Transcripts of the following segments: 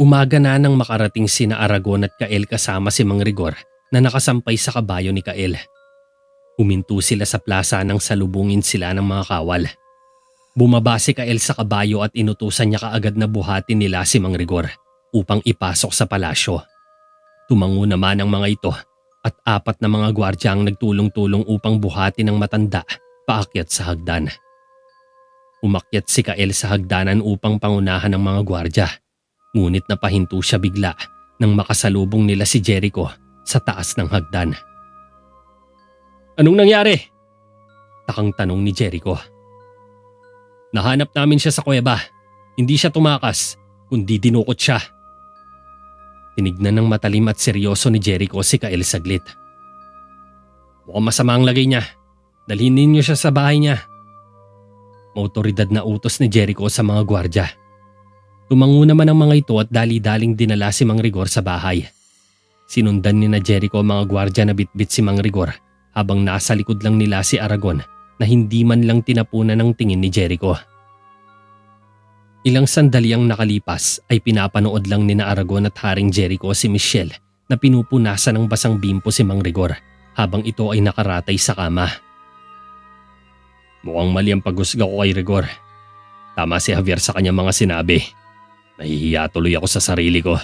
Umaga na nang makarating sina Aragon at Kael kasama si Mang Rigor na nakasampay sa kabayo ni Kael. Huminto sila sa plaza nang salubungin sila ng mga kawal. Bumaba si Kael sa kabayo at inutusan niya kaagad na buhatin nila si Mang Rigor upang ipasok sa palasyo. Tumango naman ang mga ito at 4 na mga gwardya ang nagtulong-tulong upang buhatin ang matanda paakyat sa hagdan. Umakyat si Kael sa hagdanan upang pangunahan ng mga gwardya. Ngunit napahinto siya bigla nang makasalubong nila si Jericho sa taas ng hagdan. "Anong nangyari?" takang tanong ni Jericho. "Nahanap namin siya sa kuweba. Hindi siya tumakas, kundi dinukot siya." Tinignan ng matalim at seryoso ni Jericho si Kael saglit. "Mukhang masama ang lagay niya. Dalhin ninyo siya sa bahay niya." Mautoridad na utos ni Jericho sa mga gwardya. Tumango naman ang mga ito at dali-daling dinala si Mang Rigor sa bahay. Sinundan ni na Jericho ang mga gwardya na bitbit si Mang Rigor habang nasa likod lang nila si Aragon na hindi man lang tinapunan ng tingin ni Jericho. Ilang sandali ang nakalipas ay pinapanood lang ni na Aragon at Haring Jericho si Michelle na pinupunasan ng basang bimpo si Mang Rigor habang ito ay nakaratay sa kama. "Mukhang mali ang paghusga ko kay Rigor. Tama si Javier sa kanyang mga sinabi. Nahihiya tuloy ako sa sarili ko."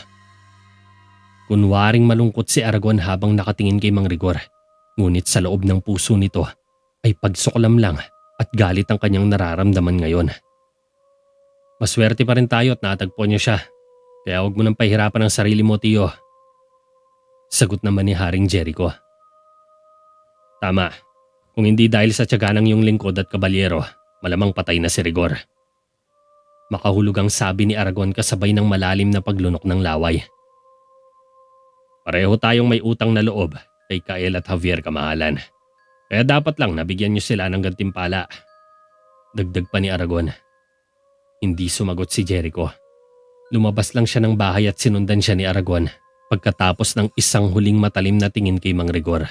Kunwaring malungkot si Aragon habang nakatingin kay Mang Rigor. Ngunit sa loob ng puso nito ay pagsuklam lang at galit ang kanyang nararamdaman ngayon. "Maswerte pa rin tayo at natagpuan niyo siya. Kaya huwag mo nang pahirapan ang sarili mo, tiyo." Sagot naman ni Haring Jericho. "Tama. Kung hindi dahil sa tiyaga ng iyong lingkod at kabalyero, malamang patay na si Rigor." Makahulog ang sabi ni Aragon kasabay ng malalim na paglunok ng laway. "Pareho tayong may utang na loob kay Kael at Javier, kamahalan. Kaya dapat lang nabigyan niyo sila ng gantimpala." Dagdag pa ni Aragon. Hindi sumagot si Jericho. Lumabas lang siya ng bahay at sinundan siya ni Aragon pagkatapos ng isang huling matalim na tingin kay Mang Rigor.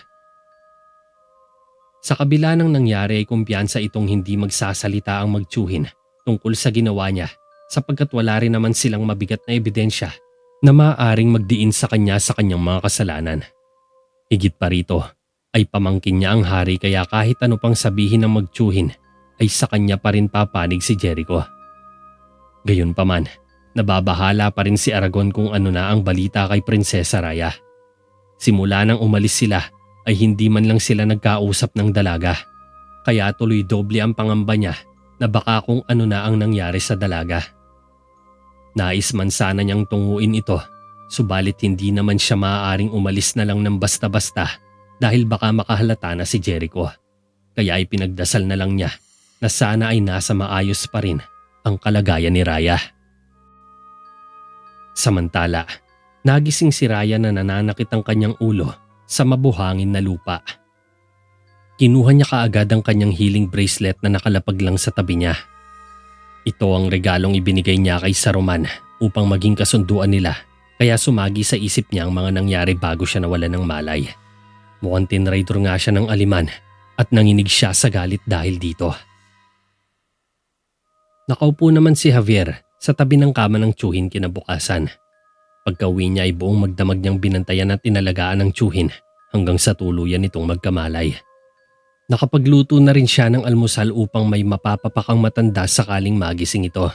Sa kabila ng nangyari ay kumpiyansa itong hindi magsasalita ang magtiyuhin tungkol sa ginawa niya sapagkat wala rin naman silang mabigat na ebidensya na maaaring magdiin sa kanya sa kanyang mga kasalanan. Higit pa rito ay pamangkin niya ang hari kaya kahit ano pang sabihin ng magtiyuhin ay sa kanya pa rin papanig si Jericho. Gayunpaman, nababahala pa rin si Aragon kung ano na ang balita kay Prinsesa Raya. Simula nang umalis sila ay hindi man lang sila nagkausap ng dalaga kaya tuloy doble ang pangamba niya na baka kung ano na ang nangyari sa dalaga. Nais man sana niyang tunguin ito, subalit hindi naman siya maaaring umalis na lang ng basta-basta dahil baka makahalata na si Jericho. Kaya ay pinagdasal na lang niya na sana ay nasa maayos pa rin ang kalagayan ni Raya. Samantala, nagising si Raya na nananakit ang kanyang ulo sa mabuhangin na lupa. Kinuha niya kaagad ang kanyang healing bracelet na nakalapag lang sa tabi niya. Ito ang regalong ibinigay niya kay Saruman upang maging kasunduan nila kaya sumagi sa isip niya ang mga nangyari bago siya nawalan ng malay. Mukhang tinraidor nga siya ng aliman at nanginig siya sa galit dahil dito. Nakaupo naman si Javier sa tabi ng kama ng tiyuhin kinabukasan. Pagka-uwi niya ay buong magdamag niyang binantayan at inalagaan ng tiyuhin hanggang sa tuluyan nitong magkamalay. Nakapagluto na rin siya ng almusal upang may mapapapakang matanda sakaling magising ito.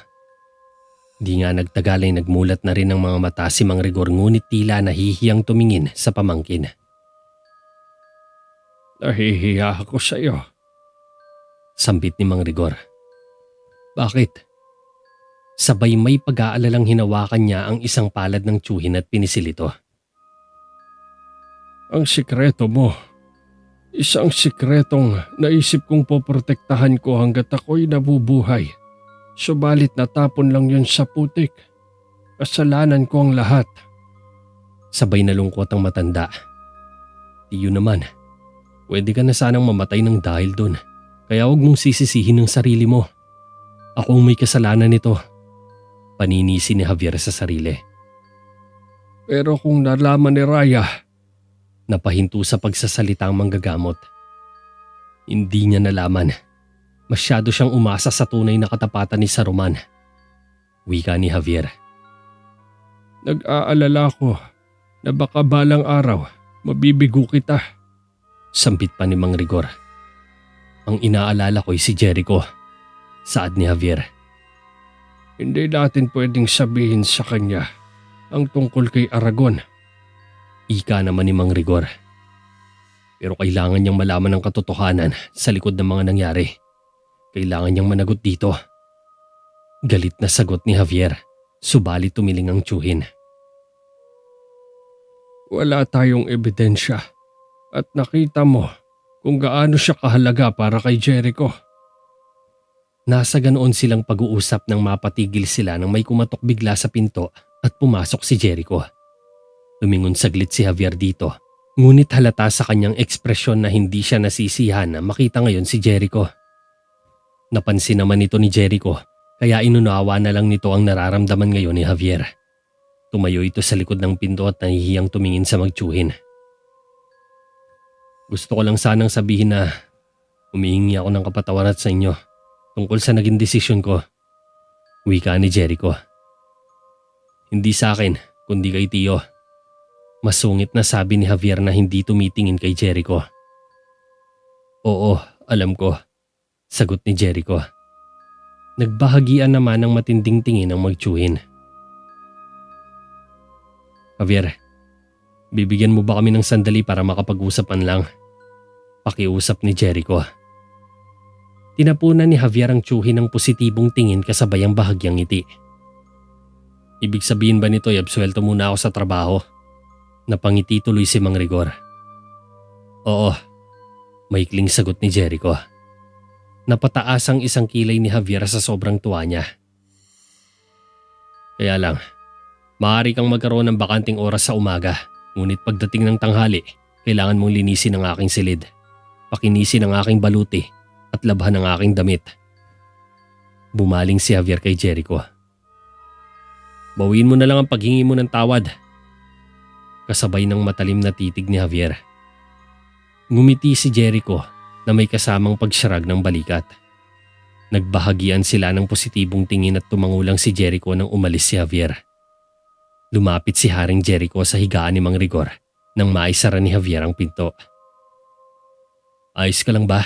Di nga nagtagal ay nagmulat na rin ang mga mata si Mang Rigor ngunit tila nahihiyang tumingin sa pamangkin. "Nahihiya ako sa iyo." Sambit ni Mang Rigor. "Bakit?" Sabay may pag-aalalang hinawakan niya ang isang palad ng tiyuhin at pinisil ito. "Ang sikreto mo. Isang sikretong naisip kong poprotektahan ko hanggat ako'y nabubuhay. Subalit natapon lang yun sa putik. Kasalanan ko ang lahat." Sabay nalungkot ang matanda. "Tiyo naman, pwede ka na sanang mamatay ng dahil doon. Kaya huwag mong sisisihin ang sarili mo. Ako ang may kasalanan nito." Paninisi ni Javier sa sarili. "Pero kung nalaman ni Raya," napahinto sa pagsasalita ang manggagamot. Hindi niya nalaman. Masyado siyang umasa sa tunay na katapatan ni Saruman. Wika ni Javier. Nag-aalala ko na baka balang araw mabibigo kita. Sambit pa ni Mang Rigor. Ang inaalala ko'y si Jericho. Saad ni Javier. Hindi natin pwedeng sabihin sa kanya ang tungkol kay Aragon. Ika naman ni Mang Rigor. Pero kailangan niyang malaman ang katotohanan sa likod ng mga nangyari. Kailangan niyang managot dito. Galit na sagot ni Javier, subalit tumiling ang tiyuhin. Wala tayong ebidensya at nakita mo kung gaano siya kahalaga para kay Jericho. Nasa ganoon silang pag-uusap nang mapatigil sila nang may kumatok bigla sa pinto at pumasok si Jericho. Lumingon saglit si Javier dito, ngunit halata sa kanyang ekspresyon na hindi siya nasisiyahan na makita ngayon si Jericho. Napansin naman ito ni Jericho, kaya inunawa na lang nito ang nararamdaman ngayon ni Javier. Tumayo ito sa likod ng pinto at nahihiyang tumingin sa magtiyuhin. Gusto ko lang sanang sabihin na humihingi ako ng kapatawaran sa inyo tungkol sa naging desisyon ko. Wika ni Jericho. Hindi sa akin, kundi kay Tio. Masungit na sabi ni Javier na hindi tumitingin kay Jericho. Oo, alam ko. Sagot ni Jericho. Nagbahagian naman ng matinding tingin ang magtiyuhin. Javier, bibigyan mo ba kami ng sandali para makapag-usapan lang? Pakiusap ni Jericho. Tinapunan ni Javier ang tiyuhin ng positibong tingin kasabay ang bahagyang ngiti. Ibig sabihin ba nito ay absuelto muna ako sa trabaho? Napangiti tuloy si Mang Rigor. Oo, maikling sagot ni Jericho. Napataas ang isang kilay ni Javier sa sobrang tuwa niya. Kaya lang, maaari kang magkaroon ng bakanting oras sa umaga, ngunit pagdating ng tanghali, kailangan mong linisin ang aking silid, pakinisin ang aking baluti at labhan ang aking damit. Bumaling si Javier kay Jericho. Bawiin mo na lang ang paghingi mo ng tawad. Kasabay ng matalim na titig ni Javier. Ngumiti si Jericho na may kasamang pagsyarag ng balikat. Nagbahagian sila ng positibong tingin at tumangulang si Jericho nang umalis si Javier. Lumapit si Haring Jericho sa higaan ni Mang Rigor nang maisara ni Javier ang pinto. Ayos ka lang ba?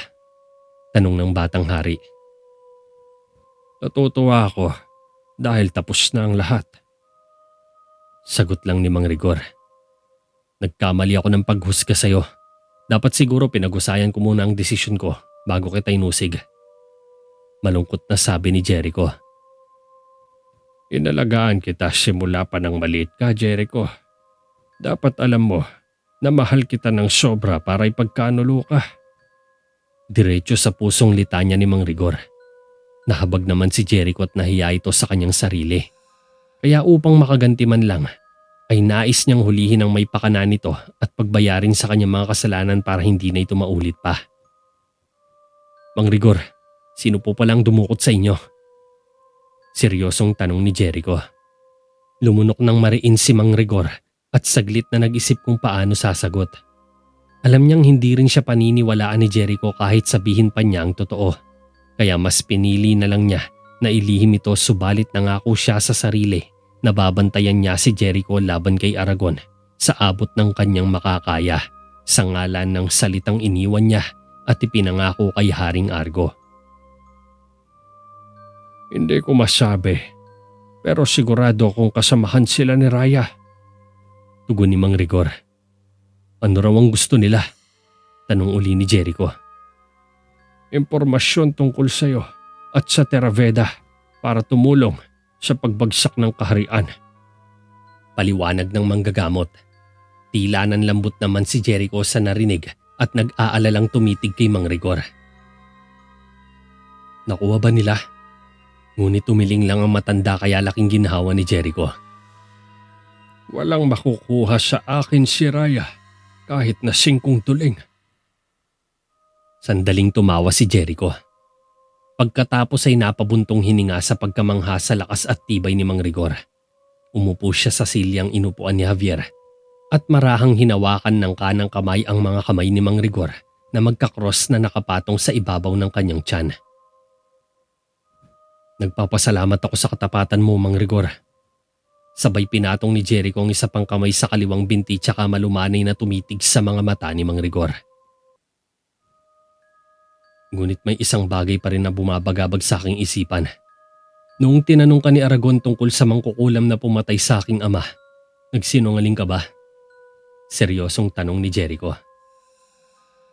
Tanong ng batang hari. Natutuwa ako dahil tapos na ang lahat. Sagot lang ni Mang Rigor. Nagkamali ako ng paghusga sa'yo. Dapat siguro pinag-usayan ko muna ang desisyon ko bago kita inusig. Malungkot na sabi ni Jericho. Inalagaan kita simula pa ng maliit ka, Jericho. Dapat alam mo na mahal kita ng sobra para ipagkanulo ka. Diretso sa pusong litanya ni Mang Rigor. Nahabag naman si Jericho at nahiya ito sa kanyang sarili. Kaya upang makaganti man lang, ay nais niyang hulihin ang may pakana nito at pagbayarin sa kanyang mga kasalanan para hindi na ito maulit pa. Mang Rigor, sino po palang dumukot sa inyo? Seryosong tanong ni Jericho. Lumunok ng mariin si Mang Rigor at saglit na nag-isip kung paano sasagot. Alam niyang hindi rin siya paniniwalaan ni Jericho kahit sabihin pa niya ang totoo. Kaya mas pinili na lang niya na ilihim ito subalit nangako siya sa sarili na babantayan niya si Jericho laban kay Aragon sa abot ng kanyang makakaya sa ngalan ng salitang iniwan niya at ipinangako kay Haring Argo. Hindi ko masabi, pero sigurado kung kasamahan sila ni Raya. Tugon ni Mang Rigor. Ano raw ang gusto nila? Tanong uli ni Jericho. Impormasyon tungkol sa iyo at sa Terraveda para tumulong sa pagbagsak ng kaharian. Paliwanag ng manggagamot. Tila nanlambot naman si Jericho sa narinig at nag-aalalang tumitig kay Mang Rigor. Nakuha ba nila? Ngunit tumiling lang ang matanda kaya laking ginhawa ni Jericho. Walang makukuha sa akin si Raya kahit na 5 tuling. Sandaling tumawa si Jericho. Pagkatapos ay napabuntong hininga sa pagkamangha sa lakas at tibay ni Mang Rigor. Umupo siya sa silyang inupuan ni Javier at marahang hinawakan ng kanang kamay ang mga kamay ni Mang Rigor na magkakross na nakapatong sa ibabaw ng kanyang tiyan. Nagpapasalamat ako sa katapatan mo, Mang Rigor. Sabay pinatong ni Jericho ang isa pang kamay sa kaliwang binti tsaka malumanay na tumitig sa mga mata ni Mang Rigor. Ngunit may isang bagay pa rin na bumabagabag sa aking isipan. Noong tinanong ka ni Aragon tungkol sa mangkukulam na pumatay sa aking ama, nagsinungaling ka ba? Seryosong tanong ni Jericho.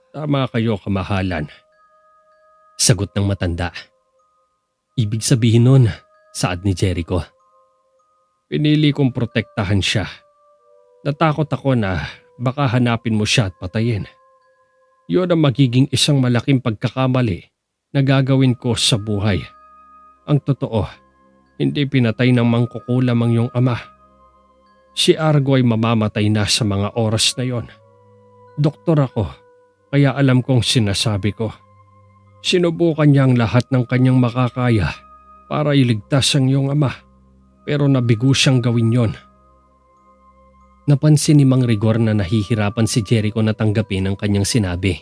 Tama kayo, kamahalan. Sagot ng matanda. Ibig sabihin nun, saad ni Jericho. Pinili kong protektahan siya. Natakot ako na baka hanapin mo siya at patayin. Yun ang magiging isang malaking pagkakamali na gagawin ko sa buhay. Ang totoo, hindi pinatay ng mangkukulam ang iyong ama. Si Argo ay mamamatay na sa mga oras na yon. Doktor ako, kaya alam kong sinasabi ko. Sinubukan niya ang lahat ng kanyang makakaya para iligtas ang iyong ama. Pero nabigo siyang gawin yon. Napansin ni Mang Rigor na nahihirapan si Jericho na tanggapin ang kanyang sinabi.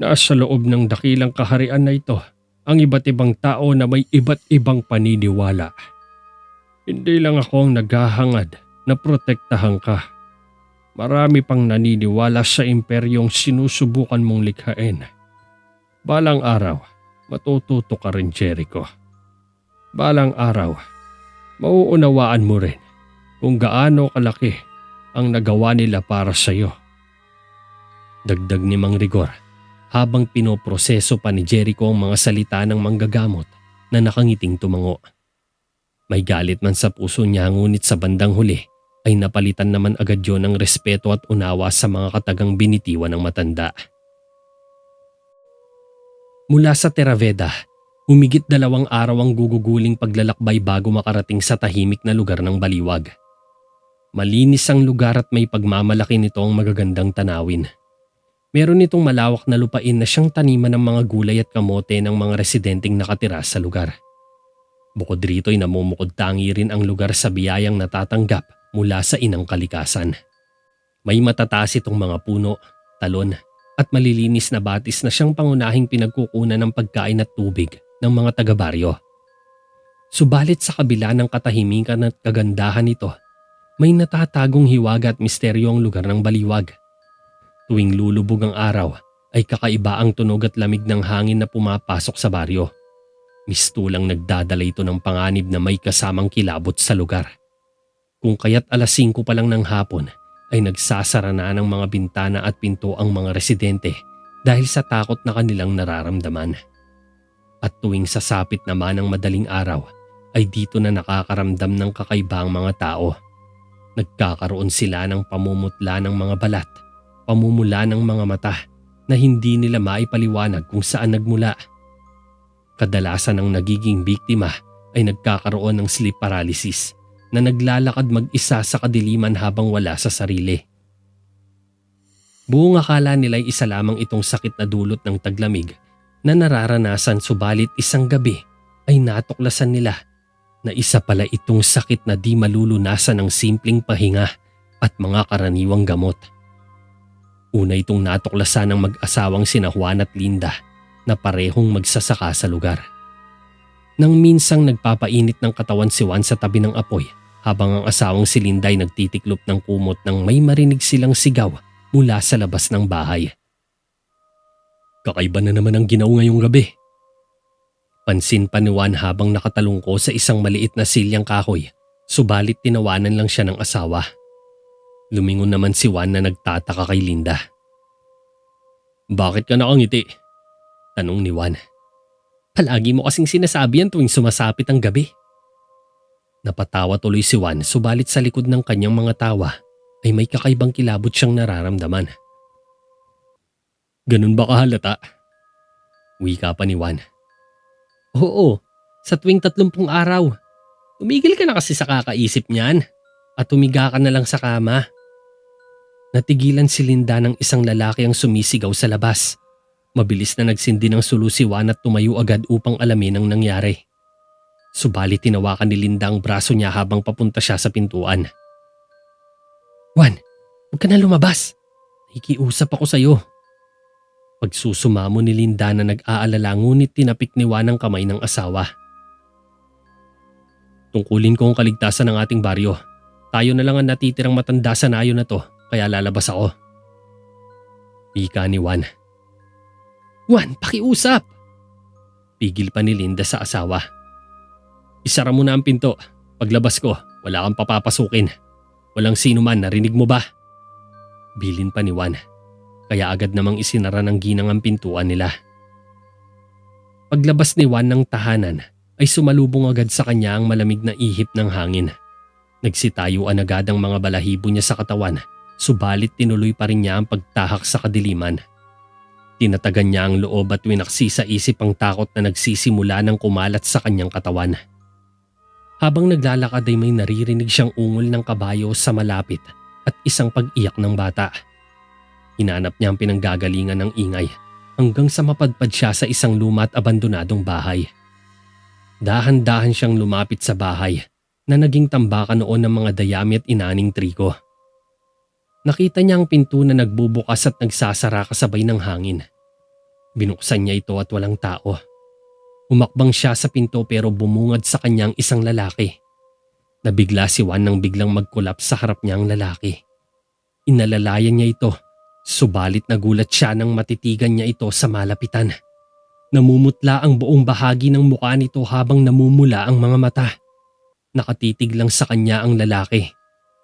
Nasa loob ng dakilang kaharian na ito ang iba't ibang tao na may iba't ibang paniniwala. Hindi lang ako ang naghahangad na protektahan ka. Marami pang naniniwala sa imperyong sinusubukan mong likhain. Balang araw, matututo ka rin, Jericho. Balang araw, mauunawaan mo rin kung gaano kalaki ang nagawa nila para sa iyo. Dagdag ni Mang Rigor habang pinoproseso pa ni Jericho ang mga salita ng manggagamot na nakangiting tumango. May galit man sa puso niya ngunit sa bandang huli ay napalitan naman agad yon ng respeto at unawa sa mga katagang binitiwan ng matanda. Mula sa Terraveda, humigit 2 araw ang guguguling paglalakbay bago makarating sa tahimik na lugar ng Baliwag. Malinis ang lugar at may pagmamalaki nito ang magagandang tanawin. Meron itong malawak na lupain na siyang taniman ng mga gulay at kamote ng mga residenteng nakatira sa lugar. Bukod rito ay namumukod tangi rin ang lugar sa biyayang natatanggap mula sa inang kalikasan. May matataas itong mga puno, talon at malilinis na batis na siyang pangunahing pinagkukunan ng pagkain at tubig ng mga taga-baryo. Subalit sa kabila ng katahimikan at kagandahan nito, may natatagong hiwaga at misteryo ang lugar ng Baliwag. Tuwing lulubog ang araw ay kakaiba ang tunog at lamig ng hangin na pumapasok sa baryo. Mistulang nagdadala ito ng panganib na may kasamang kilabot sa lugar. Kung kaya't 5:00 pa lang ng hapon ay nagsasara na ng mga bintana at pinto ang mga residente dahil sa takot na kanilang nararamdaman. At tuwing sasapit naman ang madaling araw ay dito na nakakaramdam ng kakaiba ang mga tao. Nagkakaroon sila ng pamumutla ng mga balat, pamumula ng mga mata na hindi nila maipaliwanag kung saan nagmula. Kadalasan ang nagiging biktima ay nagkakaroon ng sleep paralysis na naglalakad mag-isa sa kadiliman habang wala sa sarili. Buong akala nila ay isa lamang itong sakit na dulot ng taglamig na nararanasan, subalit isang gabi ay natuklasan nila na isa pala itong sakit na di malulunasan ng simpleng pahinga at mga karaniwang gamot. Una itong natuklasan ng mag-asawang sina Juan at Linda na parehong magsasaka sa lugar. Nang minsang nagpapainit ng katawan si Juan sa tabi ng apoy habang ang asawang si Linda ay nagtitiklop ng kumot nang may marinig silang sigaw mula sa labas ng bahay. Kakaiba na naman ang ginaw ngayong gabi. Pansin pa ni Juan habang nakatalungko sa isang maliit na silyang kahoy, subalit tinawanan lang siya ng asawa. Lumingon naman si Juan na nagtataka kay Linda. Bakit ka nakangiti? Tanong ni Juan. Palagi mo kasing sinasabi yan tuwing sumasapit ang gabi. Napatawa tuloy si Juan, subalit sa likod ng kanyang mga tawa ay may kakaibang kilabot siyang nararamdaman. Ganun ba kahalata? Wika pa ni Juan. Oo, sa tuwing 30 araw. Tumigil ka na kasi sa kakaisip niyan at tumiga ka na lang sa kama. Natigilan si Linda ng isang lalaki ang sumisigaw sa labas. Mabilis na nagsindi ng sulu si Juan at tumayo agad upang alamin ang nangyari. Subalit tinawakan ni Linda ang braso niya habang papunta siya sa pintuan. Juan, huwag ka na lumabas. Nakikiusap ako sa'yo. Pagsusumamo ni Linda na nag-aalala ngunit tinapik ni Juan ang kamay ng asawa. Tungkulin ko ang kaligtasan ng ating baryo. Tayo na lang ang natitirang matanda sa nayo na to, kaya lalabas ako. Wika ni Juan. Juan, pakiusap! Pigil pa ni Linda sa asawa. Isara mo na ang pinto. Paglabas ko, wala kang papapasukin. Walang sino man, narinig mo ba? Bilin pa ni Juan. Kaya agad namang isinara ng ginang ang pintuan nila. Paglabas ni Juan ng tahanan ay sumalubong agad sa kanya ang malamig na ihip ng hangin. Nagsitayuan agad ang mga balahibo niya sa katawan, subalit tinuloy pa rin niya ang pagtahak sa kadiliman. Tinatagan niya ang loob at winaksi sa isip ang takot na nagsisimula ng kumalat sa kanyang katawan. Habang naglalakad ay may naririnig siyang ungol ng kabayo sa malapit at isang pag-iyak ng bata. Hinanap niya ang pinanggagalingan ng ingay hanggang sa mapadpad siya sa isang luma at abandonadong bahay. Dahan-dahan siyang lumapit sa bahay na naging tambakan noon ng mga dayami at inaning trigo. Nakita niya ang pinto na nagbubukas at nagsasara kasabay ng hangin. Binuksan niya ito at walang tao. Umakbang siya sa pinto pero bumungad sa kanyang isang lalaki. Nabigla si Juan nang biglang magkulap sa harap niya ang lalaki. Inalalayan niya ito, subalit nagulat siya nang matitigan niya ito sa malapitan. Namumutla ang buong bahagi ng mukha nito habang namumula ang mga mata. Nakatitig lang sa kanya ang lalaki.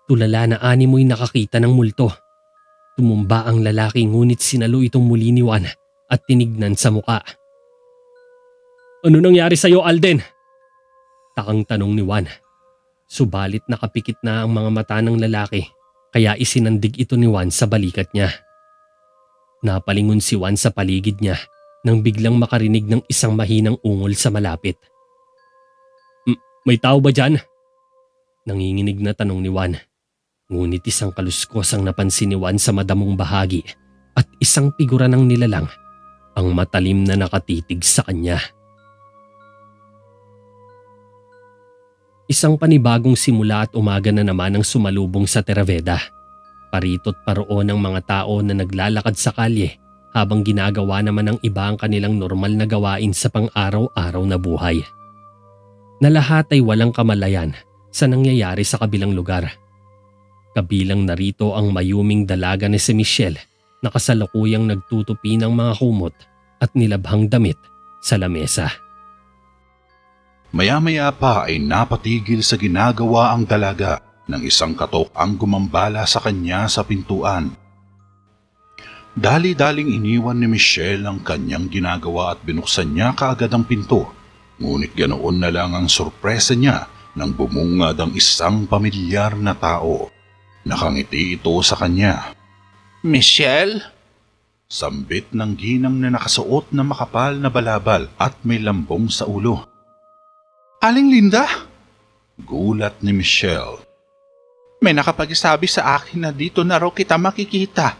Tulala na animoy nakakita ng multo. Tumumba ang lalaki ngunit sinalo itong muli ni Juan at tinignan sa muka. Ano nangyari sa'yo, Alden? Takang tanong ni Juan. Subalit nakapikit na ang mga mata ng lalaki kaya isinandig ito ni Juan sa balikat niya. Napalingon si Juan sa paligid niya nang biglang makarinig ng isang mahinang ungol sa malapit. May tao ba dyan? Nanginginig na tanong ni Juan. Ngunit isang kaluskos ang napansin ni Juan sa madamong bahagi at isang figura ng nilalang ang matalim na nakatitig sa kanya. Isang panibagong simula at umaga na naman ang sumalubong sa Terraveda. Paritot paroon ng mga tao na naglalakad sa kalye habang ginagawa naman ng iba ang kanilang normal na gawain sa pang-araw-araw na buhay. Na lahat ay walang kamalayan sa nangyayari sa kabilang lugar. Kabilang narito ang mayuming dalaga ni si Michelle na kasalukuyang nagtutupi ng mga kumot at nilabhang damit sa lamesa. Maya-maya pa ay napatigil sa ginagawa ang dalaga nang isang katok ang gumambala sa kanya sa pintuan. Dali-daling iniwan ni Michelle ang kanyang ginagawa at binuksan niya kaagad ang pinto. Ngunit ganoon na lang ang sorpresa niya nang bumungad ang isang pamilyar na tao. Nakangiti ito sa kanya. Michelle? Sambit ng ginang na nakasuot na makapal na balabal at may lambong sa ulo. Aling Linda? Gulat ni Michelle. May nakapagsabi sa akin na dito na raw kita makikita.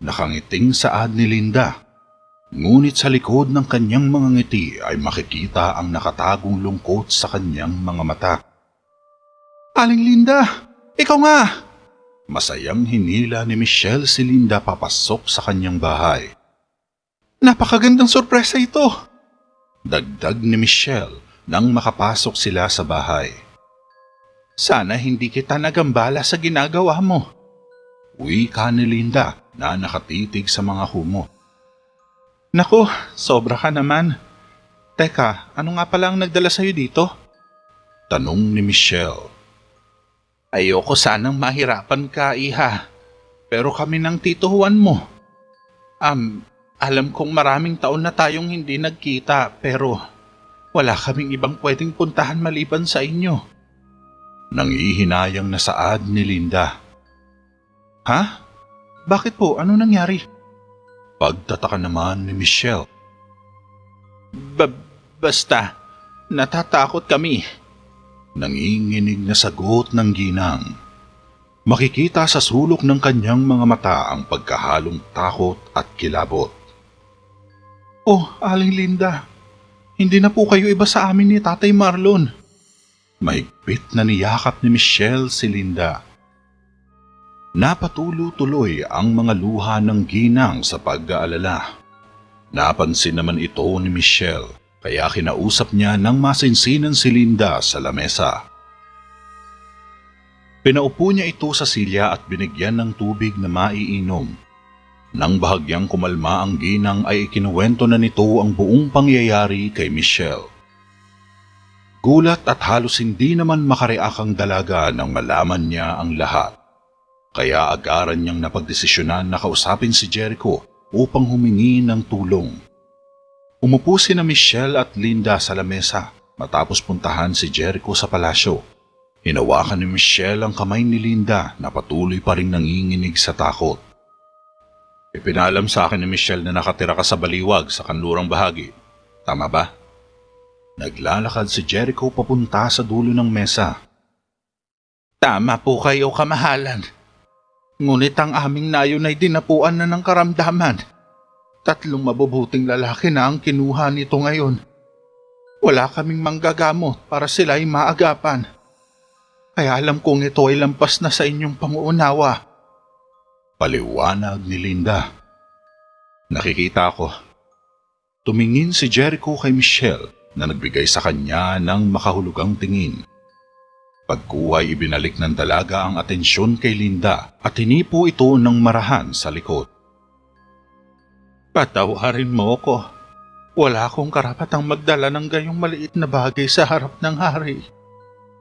Nakangiting saad ni Linda. Ngunit sa likod ng kanyang mga ngiti ay makikita ang nakatagong lungkot sa kanyang mga mata. Aling Linda, ikaw nga! Masayang hinila ni Michelle si Linda papasok sa kanyang bahay. Napakagandang sorpresa ito! Dagdag ni Michelle nang makapasok sila sa bahay. Sana hindi kita nagambala sa ginagawa mo. Wika ni Linda na nakatitig sa mga humot. Naku, sobra ka naman. Teka, ano nga pala ang nagdala sa'yo dito? Tanong ni Michelle. Ayoko sanang mahirapan ka, iha. Pero kami ng Tito Juan mo. Alam kong maraming taon na tayong hindi nagkita pero wala kaming ibang pwedeng puntahan maliban sa inyo. Nangihinayang na saad ni Linda. Ha? Bakit po? Ano nangyari? Pagtataka naman ni Michelle. Basta, natatakot kami. Nanginginig na sagot ng ginang. Makikita sa sulok ng kanyang mga mata ang pagkahalong takot at kilabot. Oh, Aling Linda, hindi na po kayo iba sa amin ni Tatay Marlon. Mahigpit na niyakap ni Michelle si Linda. Napatuloy-tuloy ang mga luha ng ginang sa pag-aalala. Napansin naman ito ni Michelle, kaya kinausap niya ng masinsinan si Linda sa lamesa. Pinaupo niya ito sa silya at binigyan ng tubig na maiinom. Nang bahagyang kumalma ang ginang ay ikinuwento na nito ang buong pangyayari kay Michelle. Gulat at halos hindi naman makareak ang dalaga nang malaman niya ang lahat. Kaya agaran niyang napagdesisyonan na kausapin si Jericho upang humingi ng tulong. Umupo sina Michelle at Linda sa lamesa matapos puntahan si Jericho sa palasyo. Hinawakan ni Michelle ang kamay ni Linda na patuloy pa rin nanginginig sa takot. Ipinalam sa akin ni Michelle na nakatira ka sa baliwag sa kanlurang bahagi. Tama ba? Naglalakad si Jericho papunta sa dulo ng mesa. Tama po kayo, kamahalan. Ngunit ang aming nayon ay dinapuan na ng karamdaman. 3 mabubuting lalaki na ang kinuha nito ngayon. Wala kaming manggagamot para sila ay maagapan. Kaya alam kong ito ay lampas na sa inyong panguunawa. Paliwanag ni Linda. Nakikita ko. Tumingin si Jericho kay Michelle na nagbigay sa kanya ng makahulugang tingin. Pagkuhay ibinalik ng dalaga ang atensyon kay Linda at hinipo ito ng marahan sa likod. Patawarin mo ko. Wala akong karapatang magdala ng gayong maliit na bagay sa harap ng hari.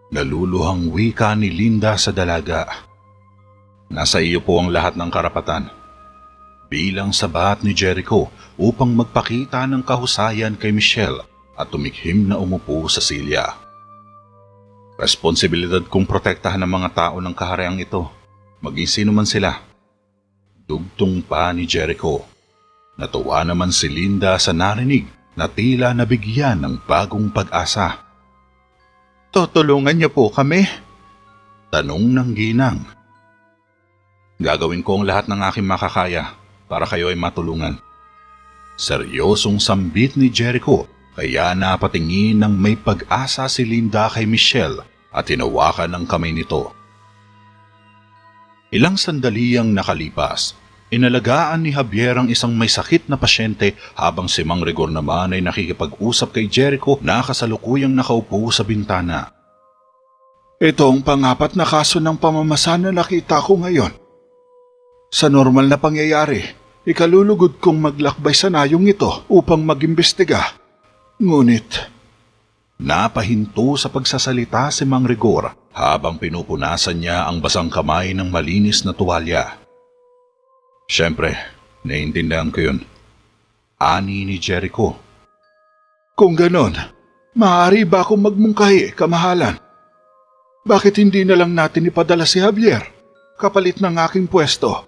Naluluhang wika ni Linda sa dalaga. Nasa iyo po ang lahat ng karapatan. Bilang sabat ni Jericho upang magpakita ng kahusayan kay Michelle at tumikhim na umupo sa silya. Responsibilidad kong protektahan ng mga tao ng kahariang ito, maging sino man sila. Dugtong pa ni Jericho. Natuwa naman si Linda sa narinig na tila nabigyan ng bagong pag-asa. Tutulungan niyo po kami? Tanong ng ginang. Gagawin ko ang lahat ng aking makakaya para kayo ay matulungan. Seryosong sambit ni Jericho kaya napatingin ng may pag-asa si Linda kay Michelle at hinawakan ang kamay nito. Ilang sandali ang nakalipas. Inalagaan ni Javier ang isang may sakit na pasyente habang si Mang Rigor naman ay nakikipag-usap kay Jericho na kasalukuyang nakaupo sa bintana. Ito ang pang-4 na kaso ng pamamasan na nakita ko ngayon. Sa normal na pangyayari, ikalulugod kong maglakbay sa nayong ito upang mag-imbestiga. Ngunit, napahinto sa pagsasalita si Mang Rigor habang pinupunasan niya ang basang kamay ng malinis na tuwalya. Siyempre, naiintindihan ko yun. Ani ni Jericho. kung ganon, maaari ba akong magmungkahi, kamahalan? Bakit hindi na lang natin ipadala si Javier, kapalit ng aking pwesto?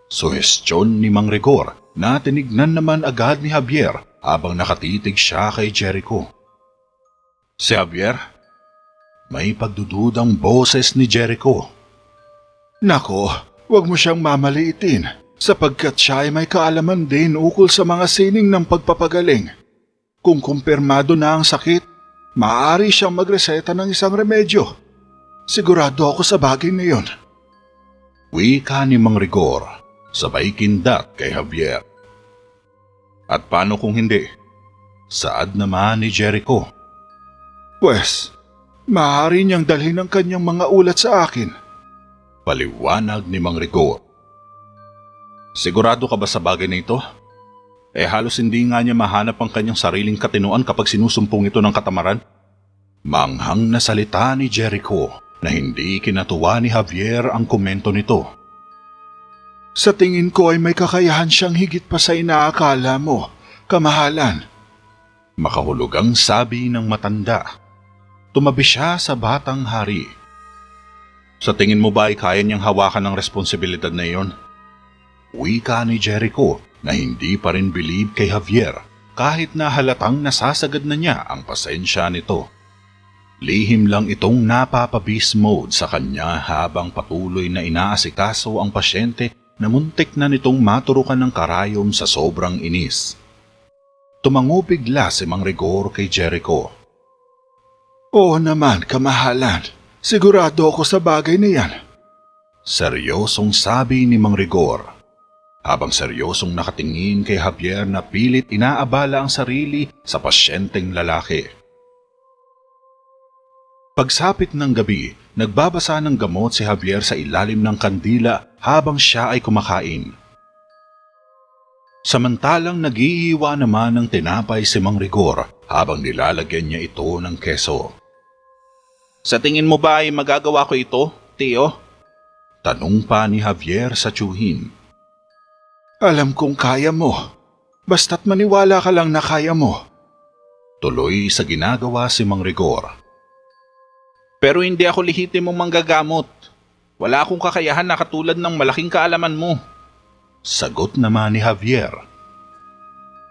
Suhestyon ni Mang Rigor na tinignan naman agad ni Javier habang nakatitig siya kay Jericho. Si Javier? May pagdududang boses ni Jericho. Nako, wag mo siyang mamaliitin sapagkat siya ay may kaalaman din ukol sa mga sining ng pagpapagaling. Kung kumpirmado na ang sakit, maaari siyang magreseta ng isang remedyo. Sigurado ako sa bagay na yun. Wika ni Mang Rigor, sabay kindat kay Javier. At paano kung hindi? Saad naman ni Jericho. Pwes, maaari niyang dalhin ang kanyang mga ulat sa akin. Paliwanag ni Mang Rigor. Sigurado ka ba sa bagay na ito? Halos hindi nga niya mahanap ang kanyang sariling katinuan kapag sinusumpong ito ng katamaran. Manghang na salita ni Jericho na hindi kinatuwa ni Javier ang komento nito. Sa tingin ko ay may kakayahan siyang higit pa sa inaakala mo, kamahalan. Makahulugang sabi ng matanda. Tumabi siya sa batang hari. Sa tingin mo ba ay kaya niyang hawakan ng responsibilidad na iyon? Wika ni Jericho na hindi pa rin believe kay Javier kahit na halatang nasasagad na niya ang pasensya nito. Lihim lang itong napapabis mode sa kanya habang patuloy na inaasikaso ang pasyente na muntik na nitong maturukan ng karayom sa sobrang inis. Tumango bigla si Mang Rigor kay Jericho. Oo naman, kamahalan. Sigurado ako sa bagay na yan. Seryosong sabi ni Mang Rigor. Habang seryosong nakatingin kay Javier na pilit inaabala ang sarili sa pasyenteng lalaki. Pagsapit ng gabi, nagbabasa ng gamot si Javier sa ilalim ng kandila habang siya ay kumakain. Samantalang naghihiwa naman ng tinapay si Mang Rigor habang nilalagyan niya ito ng keso. Sa tingin mo ba ay magagawa ko ito, Tio? Tanong pa ni Javier sa tiyuhin. Alam kong kaya mo. Basta't maniwala ka lang na kaya mo. Tuloy sa ginagawa si Mang Rigor. Pero hindi ako lehitimong manggagamot. Wala akong kakayahan na katulad ng malaking kaalaman mo. Sagot naman ni Javier.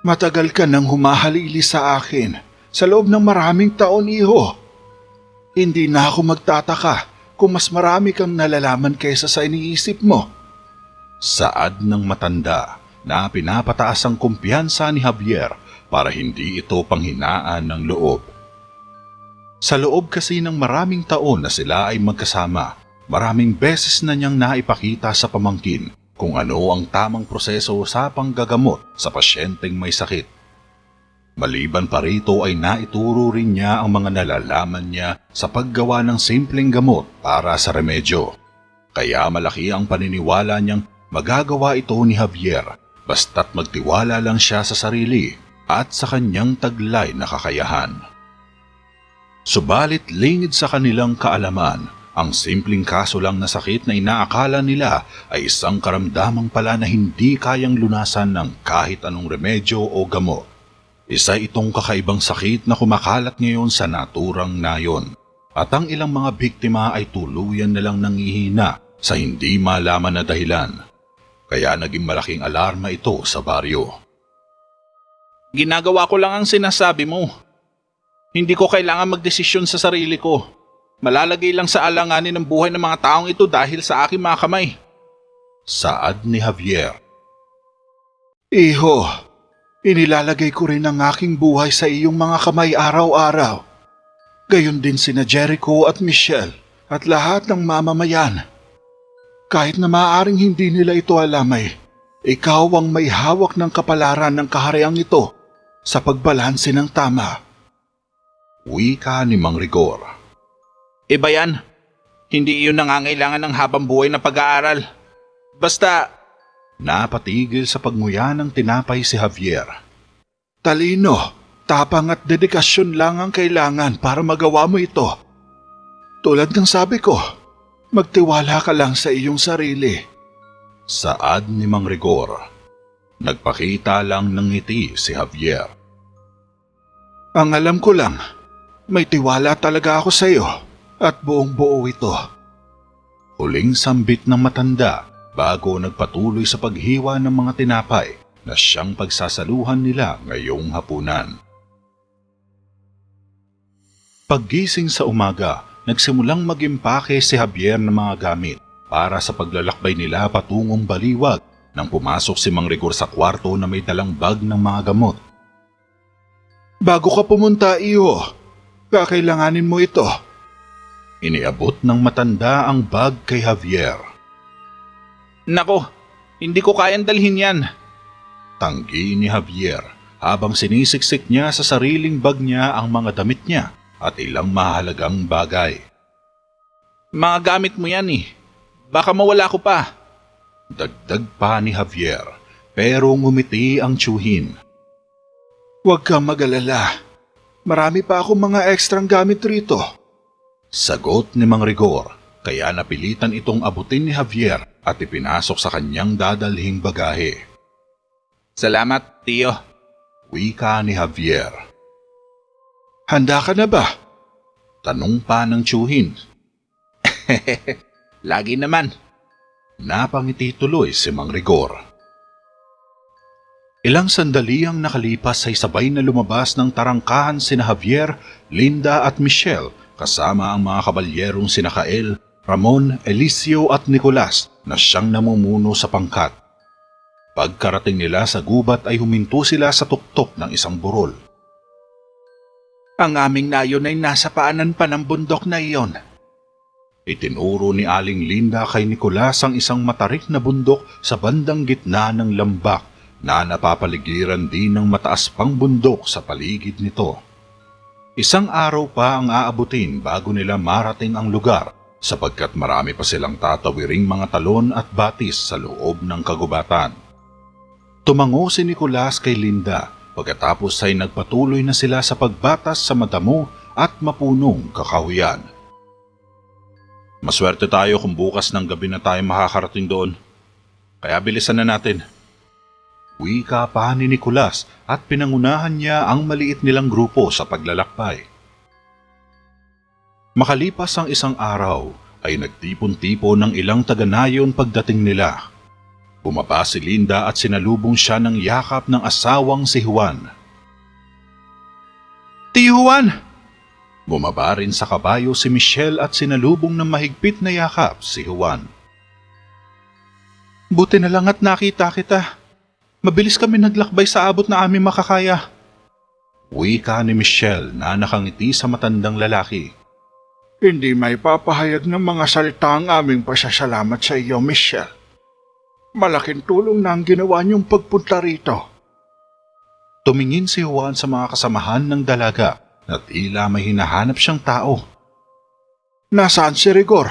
Matagal ka nang humahalili sa akin sa loob ng maraming taon, iho. Hindi na ako magtataka kung mas marami kang nalalaman kaysa sa iniisip mo. Saad ng matanda na pinapataas ang kumpiyansa ni Javier para hindi ito panghinaan ng loob. Sa loob kasi ng maraming taon na sila ay magkasama, maraming beses na niyang naipakita sa pamangkin kung ano ang tamang proseso sa panggagamot sa pasyenteng may sakit. Maliban pa rito ay naituro rin niya ang mga nalalaman niya sa paggawa ng simpleng gamot para sa remedyo. Kaya malaki ang paniniwala niyang magagawa ito ni Javier basta't magtiwala lang siya sa sarili at sa kanyang taglay na kakayahan. Subalit lingid sa kanilang kaalaman, ang simpleng kaso lang na sakit na inaakala nila ay isang karamdamang pala na hindi kayang lunasan ng kahit anong remedyo o gamot. Isa itong kakaibang sakit na kumakalat ngayon sa naturang nayon at ang ilang mga biktima ay tuluyan na lang nangihina sa hindi malaman na dahilan. Kaya naging malaking alarma ito sa baryo. Ginagawa ko lang ang sinasabi mo. Hindi ko kailangan magdesisyon sa sarili ko. Malalagay lang sa alanganin ng buhay ng mga taong ito dahil sa aking mga kamay. Saad ni Javier. Iho, inilalagay ko rin ang aking buhay sa iyong mga kamay araw-araw. Gayon din sina Jericho at Michelle at lahat ng mamamayan. Kahit na maaaring hindi nila ito alam ay, ikaw ang may hawak ng kapalaran ng kahariang ito sa pagbalanse ng tama. Wika ni Mang Rigor. Iba yan. Hindi iyon nangangailangan ng habang buhay na pag-aaral. Basta, napatigil sa pagmuya ng tinapay si Javier. Talino, tapang at dedikasyon lang ang kailangan para magawa mo ito. Tulad ng sabi ko, magtiwala ka lang sa iyong sarili. Saad ni Mang Rigor. Nagpakita lang ng ngiti si Javier. Ang alam ko lang, may tiwala talaga ako sa iyo at buong-buo ito. Huling sambit ng matanda bago nagpatuloy sa paghiwa ng mga tinapay na siyang pagsasaluhan nila ngayong hapunan. Paggising sa umaga, nagsimulang mag-impake si Javier ng mga gamit para sa paglalakbay nila patungong Baliwag nang pumasok si Mang Rigor sa kwarto na may dalang bag ng mga gamot. Bago ka pumunta, iho, kakailanganin mo ito. Iniabot ng matanda ang bag kay Javier. nako, hindi ko kayang dalhin yan. Tanggi ni Javier habang sinisiksik niya sa sariling bag niya ang mga damit niya at ilang mahalagang bagay. Mga gamit mo yan eh. Baka mawala ko pa. Dagdag pa ni Javier pero ngumiti ang tiyuhin. Huwag kang mag-alala. Marami pa akong mga ekstrang gamit rito. Sagot ni Mang Rigor kaya napilitan itong abutin ni Javier at ipinasok sa kanyang dadalhing bagahe. Salamat, Tio. Wika ni Javier. Handa ka na ba? Tanong pa ng tiyuhin. Lagi naman. Napangiti tuloy si Mang Rigor. Ilang sandali ang nakalipas ay sabay na lumabas ng tarangkahan sina Javier, Linda at Michelle kasama ang mga kabalyerong sina Kael, Ramon, Eliseo at Nicolas na siyang namumuno sa pangkat. Pagkarating nila sa gubat ay huminto sila sa tuktok ng isang burol. Ang aming nayon ay nasa paanan pa ng bundok na iyon. Itinuro ni Aling Linda kay Nicolas ang isang matarik na bundok sa bandang gitna ng lambak na napapaligiran din ng mataas pang bundok sa paligid nito. Isang araw pa ang aabutin bago nila marating ang lugar sapagkat marami pa silang tatawiring mga talon at batis sa loob ng kagubatan. Tumango si Nicolas kay Linda pagkatapos ay nagpatuloy na sila sa pagbatas sa madamo at mapunong kakahuyan. Maswerte tayo kung bukas ng gabi na tayo makakarating doon. Kaya bilisan na natin. Wika pa ni Nicolas at pinangunahan niya ang maliit nilang grupo sa paglalakbay. Makalipas ang isang araw ay nagtipon-tipon ng ilang taga-nayon pagdating nila. Bumaba si Linda at sinalubong siya ng yakap ng asawang si Juan. Tio Juan! Bumaba rin sa kabayo si Michelle at sinalubong ng mahigpit na yakap si Juan. Buti na lang at nakita kita. Mabilis kami naglakbay sa abot na aming makakaya. Wika ni Michelle na nakangiti sa matandang lalaki. Hindi may papahayag ng mga salita ang aming pasasalamat sa iyo, Michelle. Malaking tulong na ang ginawa niyong pagpunta rito. Tumingin si Juan sa mga kasamahan ng dalaga na tila may hinahanap siyang tao. Nasaan si Rigor?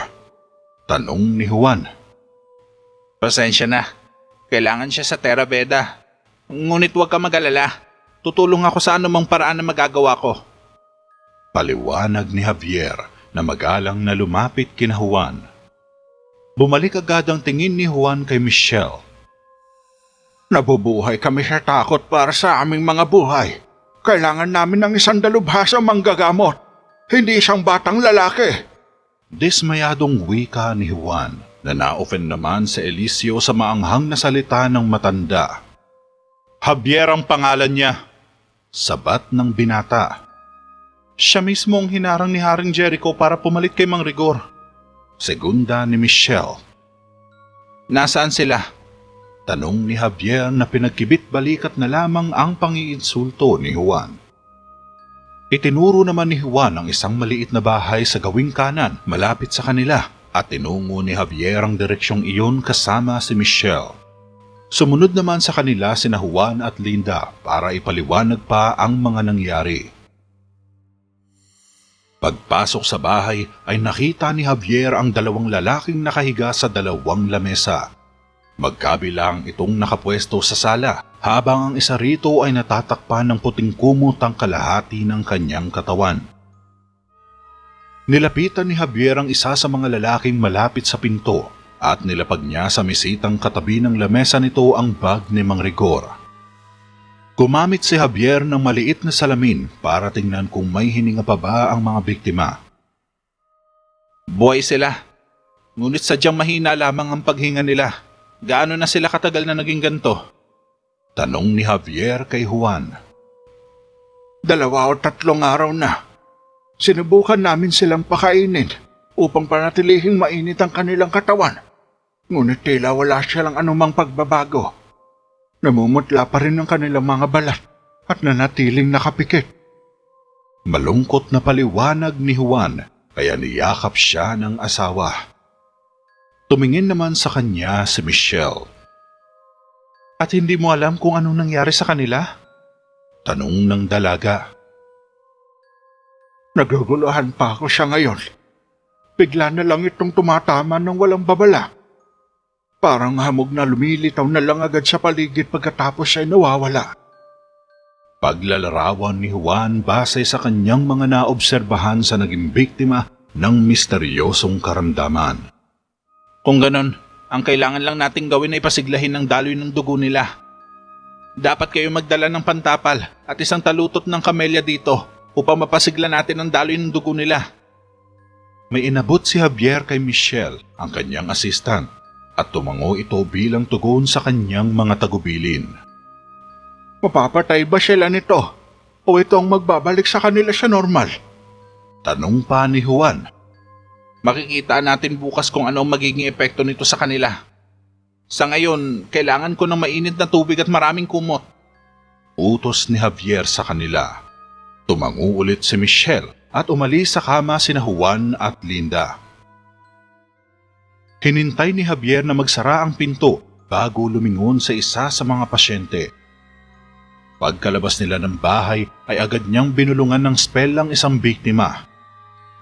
Tanong ni Juan. Pasensya na. Kailangan siya sa Terra Veda. Ngunit huwag ka mag-alala. Tutulong ako sa anumang paraan na magagawa ko. Paliwanag ni Javier na magalang na lumapit kina Juan. Bumalik agad ang tingin ni Juan kay Michelle. Nabubuhay kami sa takot para sa aming mga buhay. Kailangan namin ng isang dalubhasang manggagamot, hindi isang batang lalaki. Dismayadong wika ni Juan na na-offend naman sa Eliseo sa maanghang na salita ng matanda. Javier ang pangalan niya. Sabat ng binata. Siya mismo ang hinarang ni Haring Jericho para pumalit kay Mang Rigor. Segunda ni Michelle. Nasaan sila? Tanong ni Javier na pinagkibit balikat na lamang ang pangiinsulto ni Juan. Itinuro naman ni Juan ang isang maliit na bahay sa gawing kanan malapit sa kanila at tinungo ni Javier ang direksyong iyon kasama si Michelle. Sumunod naman sa kanila sina Juan at Linda para ipaliwanag pa ang mga nangyari. Pagpasok sa bahay ay nakita ni Javier ang dalawang lalaking nakahiga sa dalawang lamesa. Magkabilang itong nakapwesto sa sala habang ang isa rito ay natatakpan ng puting kumot ang kalahati ng kanyang katawan. Nilapitan ni Javier ang isa sa mga lalaking malapit sa pinto at nilapag niya sa mesitang katabi ng lamesa nito ang bag ni Mang Rigor. Gumamit si Javier ng maliit na salamin para tingnan kung may hininga pa ba ang mga biktima. Buhay sila. Ngunit sadyang mahina lamang ang paghinga nila. Gaano na sila katagal na naging ganito? Tanong ni Javier kay Juan. 2 o 3 araw na. Sinubukan namin silang pakainin upang panatilihing mainit ang kanilang katawan. Ngunit tila wala silang anumang pagbabago. Namumutla pa rin ang kanilang mga balat at nanatiling nakapikit. Malungkot na paliwanag ni Juan kaya niyakap siya ng asawa. Tumingin naman sa kanya si Michelle. At hindi mo alam kung anong nangyari sa kanila? Tanong ng dalaga. Naguguluhan pa ako siya ngayon. Bigla na lang itong tumatama ng walang babala. Parang hamog na lumilitaw na lang agad sa paligid pagkatapos ay nawawala. Paglalarawan ni Juan base sa kanyang mga naobserbahan sa naging biktima ng misteryosong karamdaman. Kung ganon, ang kailangan lang nating gawin ay pasiglahin ng daloy ng dugo nila. Dapat kayo magdala ng pantapal at isang talutot ng kamelya dito upang mapasigla natin ang daloy ng dugo nila. May inabot si Javier kay Michelle, ang kanyang assistant, at tumango ito bilang tugon sa kanyang mga tagubilin. Mapapatay ba sila nito? O ito ang magbabalik sa kanila sa normal? Tanong pa ni Juan. Makikita natin bukas kung ano ang magiging epekto nito sa kanila. Sa ngayon, kailangan ko ng mainit na tubig at maraming kumot. Utos ni Javier sa kanila. Tumango ulit si Michelle at umalis sa kama sina Juan at Linda. Hinintay ni Javier na magsara ang pinto bago lumingon sa isa sa mga pasyente. Pagkalabas nila ng bahay ay agad niyang binulungan ng spell ang isang biktima.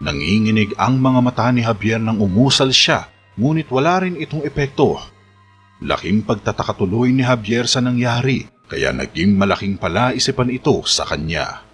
Nanginginig ang mga mata ni Javier nang umusal siya, ngunit wala rin itong epekto. Laking pagtataka tuloy ni Javier sa nangyari, kaya naging malaking palaisipan ito sa kanya.